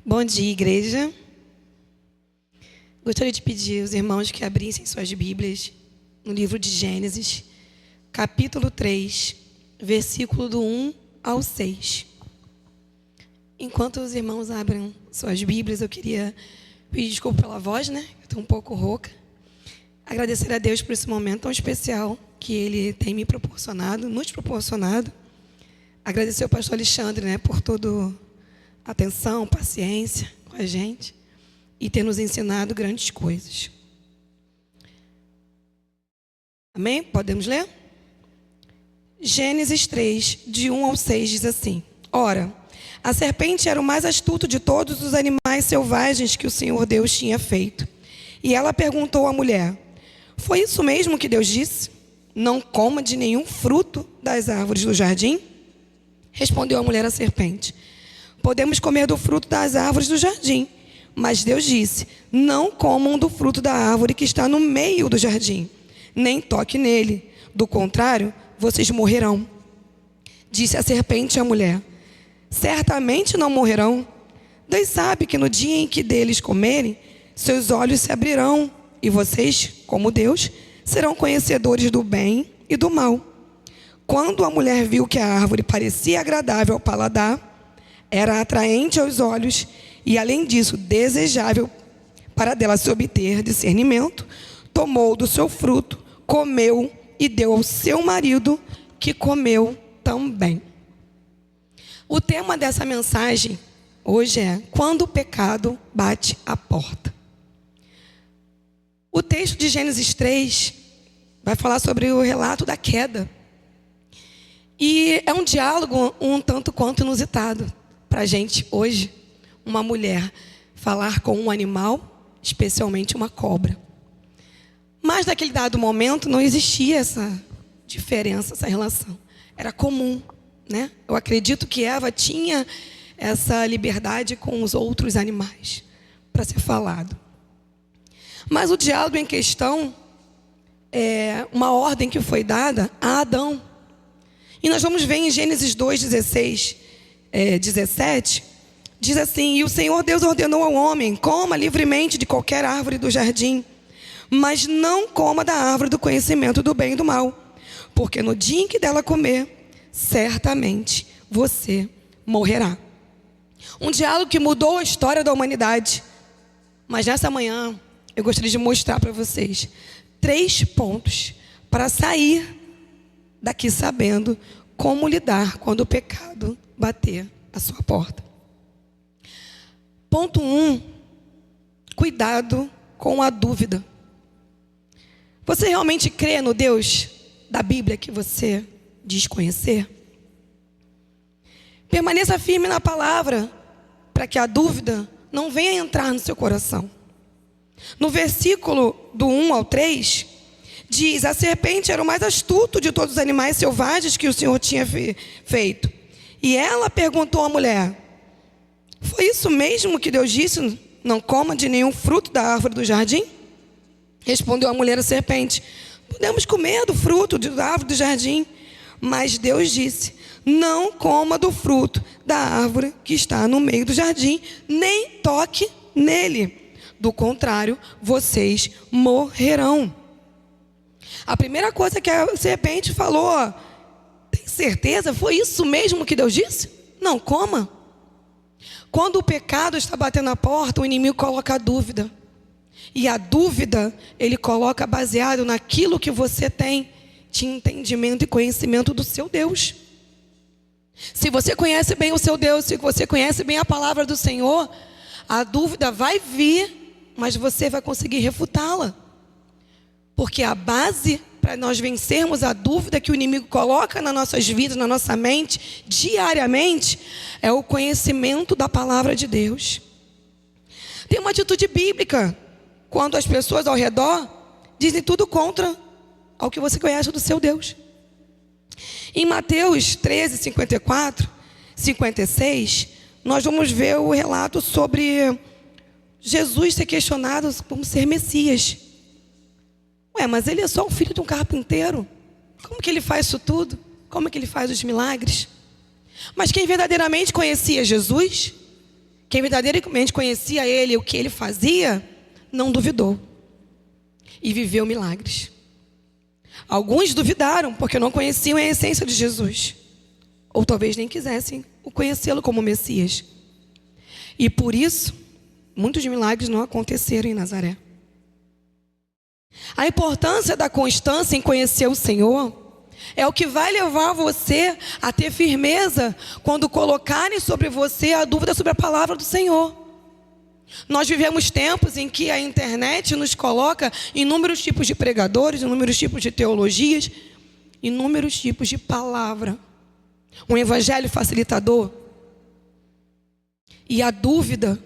Bom dia, igreja. Gostaria de pedir aos irmãos que abrissem suas Bíblias no livro de Gênesis, capítulo 3, versículo do 1 ao 6. Enquanto os irmãos abrem suas Bíblias, eu queria pedir desculpa pela voz, né? Eu estou um pouco rouca. Agradecer a Deus por esse momento tão especial que Ele tem me proporcionado, nos proporcionado. Agradecer ao pastor Alexandre, né, por toda a atenção, paciência com a gente e ter nos ensinado grandes coisas. Amém? Podemos ler? Gênesis 3, de 1 ao 6, diz assim: Ora, a serpente era o mais astuto de todos os animais selvagens que o Senhor Deus tinha feito. E ela perguntou à mulher: Foi isso mesmo que Deus disse? Não coma de nenhum fruto das árvores do jardim? Respondeu a mulher à serpente: Podemos comer do fruto das árvores do jardim. Mas Deus disse: Não comam do fruto da árvore que está no meio do jardim, nem toque nele. Do contrário, vocês morrerão. Disse a serpente à mulher: Certamente não morrerão. Deus sabe que no dia em que deles comerem, seus olhos se abrirão, e vocês, como Deus, serão conhecedores do bem e do mal. Quando a mulher viu que a árvore parecia agradável ao paladar, era atraente aos olhos e, além disso, desejável para dela se obter discernimento, tomou do seu fruto, comeu e deu ao seu marido, que comeu também. O tema dessa mensagem hoje é: quando o pecado bate a porta. O texto de Gênesis 3 vai falar sobre o relato da queda. E é um diálogo um tanto quanto inusitado para a gente hoje, uma mulher falar com um animal, especialmente uma cobra. Mas naquele dado momento não existia essa diferença, essa relação. Era comum, né? Eu acredito que Eva tinha essa liberdade com os outros animais para ser falado. Mas o diálogo em questão é uma ordem que foi dada a Adão. E nós vamos ver em Gênesis 2, 17, diz assim: E o Senhor Deus ordenou ao homem: Coma livremente de qualquer árvore do jardim, mas não coma da árvore do conhecimento do bem e do mal, porque no dia em que dela comer, certamente você morrerá. Um diálogo que mudou a história da humanidade. Mas nessa manhã eu gostaria de mostrar para vocês 3 pontos para sair daqui sabendo como lidar quando o pecado bater a sua porta. Ponto 1, cuidado com a dúvida. Você realmente crê no Deus da Bíblia que você diz conhecer? Permaneça firme na palavra para que a dúvida não venha entrar no seu coração. No versículo do 1 ao 3, diz: A serpente era o mais astuto de todos os animais selvagens que o Senhor tinha feito. E ela perguntou à mulher: Foi isso mesmo que Deus disse? Não coma de nenhum fruto da árvore do jardim? Respondeu a mulher à serpente: Podemos comer do fruto da árvore do jardim. Mas Deus disse: Não coma do fruto da árvore que está no meio do jardim, nem toque nele. Do contrário, vocês morrerão. A primeira coisa que a serpente falou: Tem certeza? Foi isso mesmo que Deus disse? Não coma. Quando o pecado está batendo a porta, o inimigo coloca a dúvida. E a dúvida ele coloca baseado naquilo que você tem de entendimento e conhecimento do seu Deus. Se você conhece bem o seu Deus, se você conhece bem a palavra do Senhor, a dúvida vai vir, mas você vai conseguir refutá-la. Porque a base para nós vencermos a dúvida que o inimigo coloca nas nossas vidas, na nossa mente, diariamente, é o conhecimento da palavra de Deus. Tem uma atitude bíblica quando as pessoas ao redor dizem tudo contra ao que você conhece do seu Deus. Em Mateus 13, 54, 56, nós vamos ver o relato sobre Jesus ser questionado como ser Messias. Mas ele é só o filho de um carpinteiro. Como que ele faz isso tudo? Como que ele faz os milagres? Mas quem verdadeiramente conhecia Jesus, quem verdadeiramente conhecia ele e o que ele fazia, não duvidou e viveu milagres. Alguns duvidaram porque não conheciam a essência de Jesus, ou talvez nem quisessem conhecê-lo como Messias. E por isso, muitos milagres não aconteceram em Nazaré. A importância da constância em conhecer o Senhor é o que vai levar você a ter firmeza quando colocarem sobre você a dúvida sobre a palavra do Senhor. Nós vivemos tempos em que a internet nos coloca inúmeros tipos de pregadores, inúmeros tipos de teologias, inúmeros tipos de palavra. Um evangelho facilitador. E a dúvida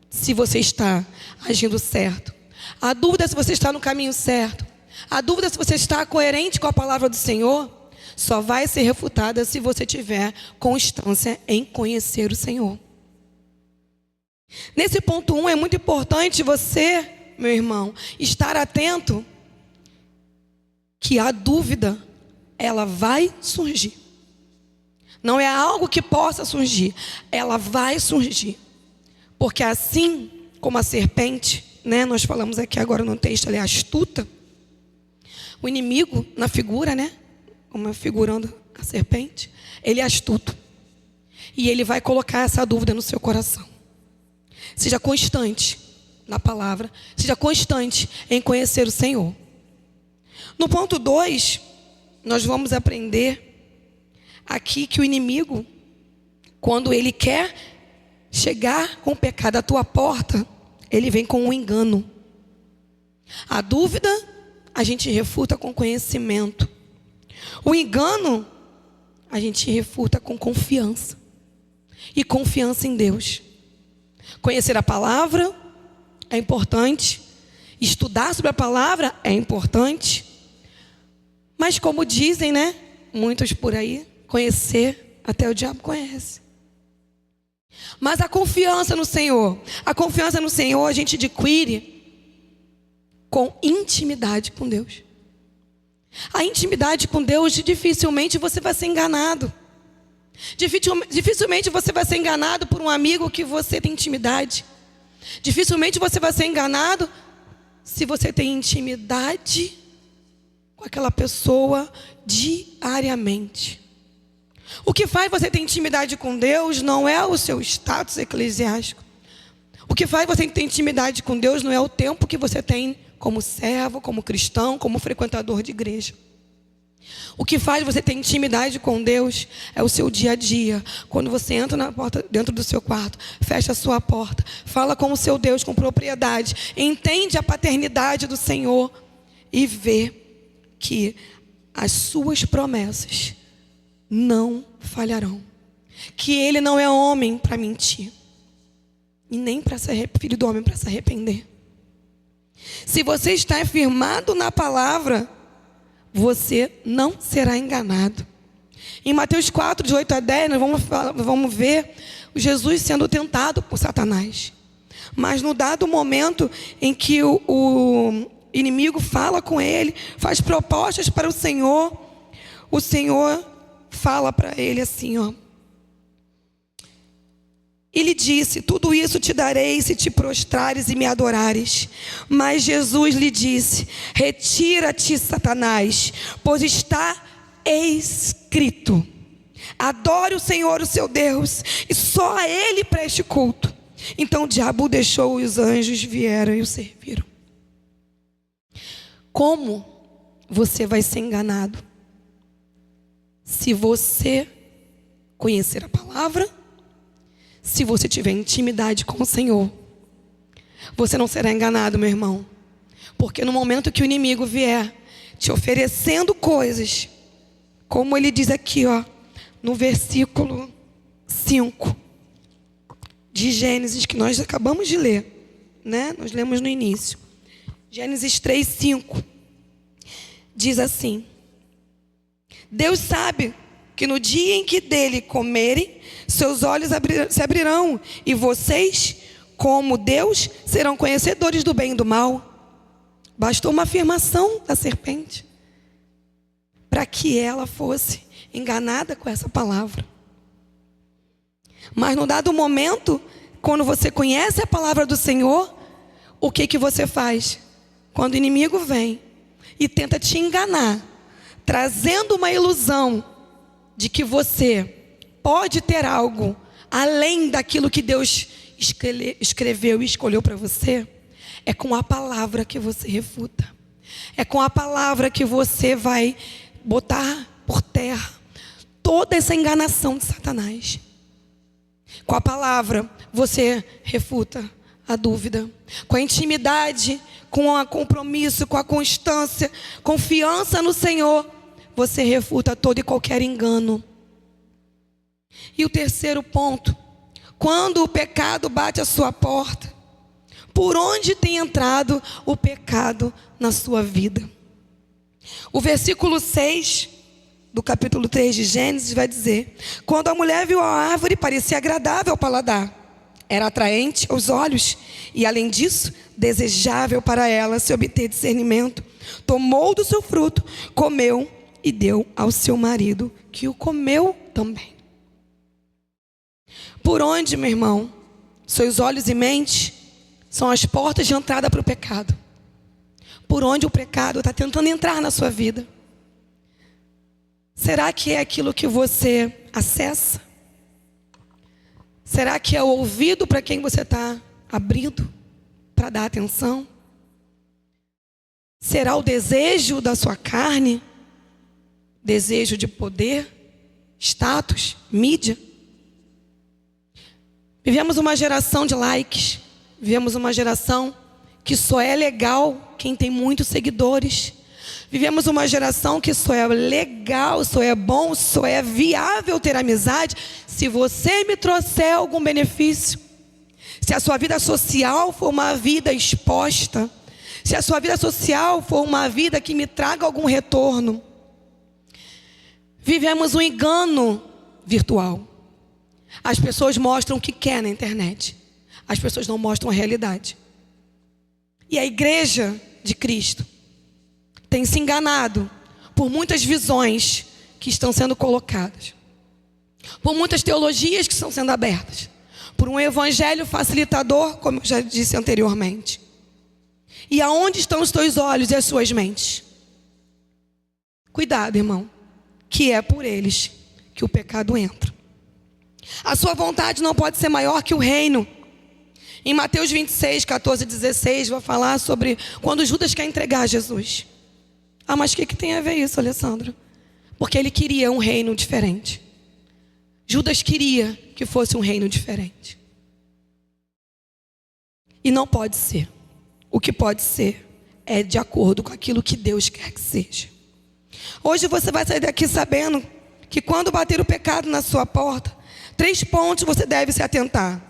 se você está agindo certo. A dúvida se você está no caminho certo. A dúvida se você está coerente com a palavra do Senhor só vai ser refutada se você tiver constância em conhecer o Senhor. Nesse ponto 1 é muito importante você, meu irmão, estar atento que a dúvida, ela vai surgir. Não é algo que possa surgir, ela vai surgir. Porque assim como a serpente, né, nós falamos aqui agora no texto, ela é astuta. O inimigo, na figura, né, como figurando a serpente, ele é astuto. E ele vai colocar essa dúvida no seu coração. Seja constante na palavra, seja constante em conhecer o Senhor. No ponto 2, nós vamos aprender aqui que o inimigo, quando ele quer chegar com o pecado à tua porta, ele vem com um engano. A dúvida, a gente refuta com conhecimento. O engano, a gente refuta com confiança. E confiança em Deus. Conhecer a palavra é importante. Estudar sobre a palavra é importante. Mas como dizem, né, muitos por aí, conhecer até o diabo conhece. Mas a confiança no Senhor a gente adquire com intimidade com Deus. A intimidade com Deus, dificilmente você vai ser enganado. Dificilmente você vai ser enganado por um amigo que você tem intimidade. Dificilmente você vai ser enganado se você tem intimidade com aquela pessoa diariamente. O que faz você ter intimidade com Deus não é o seu status eclesiástico. O que faz você ter intimidade com Deus não é o tempo que você tem como servo, como cristão, como frequentador de igreja. O que faz você ter intimidade com Deus é o seu dia a dia. Quando você entra na porta, dentro do seu quarto, fecha a sua porta, fala com o seu Deus com propriedade, entende a paternidade do Senhor e vê que as suas promessas não falharão. Que Ele não é homem para mentir. E nem para ser filho do homem para se arrepender. Se você está firmado na palavra, você não será enganado. Em Mateus 4, de 8 a 10, nós vamos ver Jesus sendo tentado por Satanás. Mas no dado momento em que o inimigo fala com ele, faz propostas para o Senhor fala para ele assim, ó. Ele disse: tudo isso te darei se te prostrares e me adorares. Mas Jesus lhe disse: retira-te, Satanás, pois está escrito: adore o Senhor, o seu Deus, e só a Ele preste culto. Então o diabo o deixou e os anjos vieram e o serviram. Como você vai ser enganado? Se você conhecer a palavra, se você tiver intimidade com o Senhor, você não será enganado, meu irmão. Porque no momento que o inimigo vier te oferecendo coisas, como ele diz aqui, ó, no versículo 5 de Gênesis, que nós acabamos de ler, né? Nós lemos no início. Gênesis 3, 5. Diz assim: Deus sabe que no dia em que dele comerem, seus olhos se abrirão, e vocês, como Deus, serão conhecedores do bem e do mal. Bastou uma afirmação da serpente para que ela fosse enganada com essa palavra. Mas no dado momento quando você conhece a palavra do Senhor, o que você faz? Quando o inimigo vem e tenta te enganar, trazendo uma ilusão de que você pode ter algo além daquilo que Deus escreveu e escolheu para você, é com a palavra que você refuta. É com a palavra que você vai botar por terra toda essa enganação de Satanás. Com a palavra você refuta a dúvida. Com a intimidade, com o compromisso, com a constância, confiança no Senhor, você refuta todo e qualquer engano. E o terceiro ponto: quando o pecado bate à sua porta, por onde tem entrado o pecado na sua vida? O versículo 6 do capítulo 3 de Gênesis vai dizer: quando a mulher viu a árvore, parecia agradável ao paladar, era atraente aos olhos e, além disso, desejável para ela se obter discernimento, tomou do seu fruto, comeu e deu ao seu marido, que o comeu também. Por onde, meu irmão, seus olhos e mente são as portas de entrada para o pecado. Por onde o pecado está tentando entrar na sua vida? Será que é aquilo que você acessa? Será que é o ouvido para quem você está abrindo para dar atenção? Será o desejo da sua carne? Desejo de poder, status, mídia? Vivemos uma geração de likes. Vivemos uma geração que só é legal quem tem muitos seguidores. Vivemos uma geração que só é legal, só é bom, só é viável ter amizade se você me trouxer algum benefício. Se a sua vida social for uma vida exposta, se a sua vida social for uma vida que me traga algum retorno. Vivemos um engano virtual. As pessoas mostram o que quer na internet. As pessoas não mostram a realidade. E a igreja de Cristo tem se enganado por muitas visões que estão sendo colocadas, por muitas teologias que estão sendo abertas, por um evangelho facilitador, como eu já disse anteriormente. E aonde estão os teus olhos e as suas mentes? Cuidado, irmão, que é por eles que o pecado entra. A sua vontade não pode ser maior que o reino. Em Mateus 26, 14 e 16, vai falar sobre quando Judas quer entregar Jesus. Ah, mas o que tem a ver isso, Alessandro? Porque ele queria um reino diferente. Judas queria que fosse um reino diferente. E não pode ser. O que pode ser é de acordo com aquilo que Deus quer que seja. Hoje você vai sair daqui sabendo que quando bater o pecado na sua porta, 3 pontos você deve se atentar.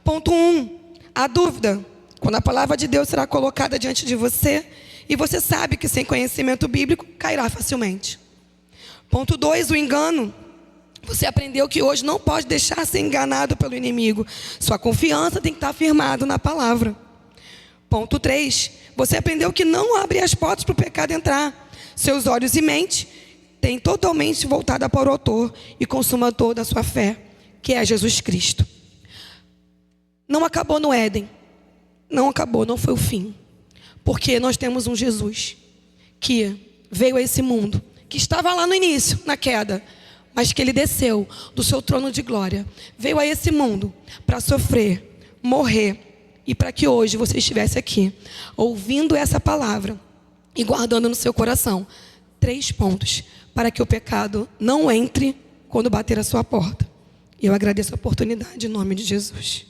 Ponto 1, a dúvida. Quando a palavra de Deus será colocada diante de você, e você sabe que sem conhecimento bíblico cairá facilmente. Ponto 2, o engano. Você aprendeu que hoje não pode deixar ser enganado pelo inimigo. Sua confiança tem que estar firmada na palavra. Ponto 3, você aprendeu que não abre as portas para o pecado entrar. Seus olhos e mente têm totalmente voltada para o autor e consumador da sua fé, que é Jesus Cristo. Não acabou no Éden. Não acabou, não foi o fim. Porque nós temos um Jesus que veio a esse mundo, que estava lá no início, na queda, mas que ele desceu do seu trono de glória. Veio a esse mundo para sofrer, morrer, e para que hoje você estivesse aqui, ouvindo essa palavra e guardando no seu coração 3 pontos, para que o pecado não entre quando bater a sua porta. E eu agradeço a oportunidade em nome de Jesus.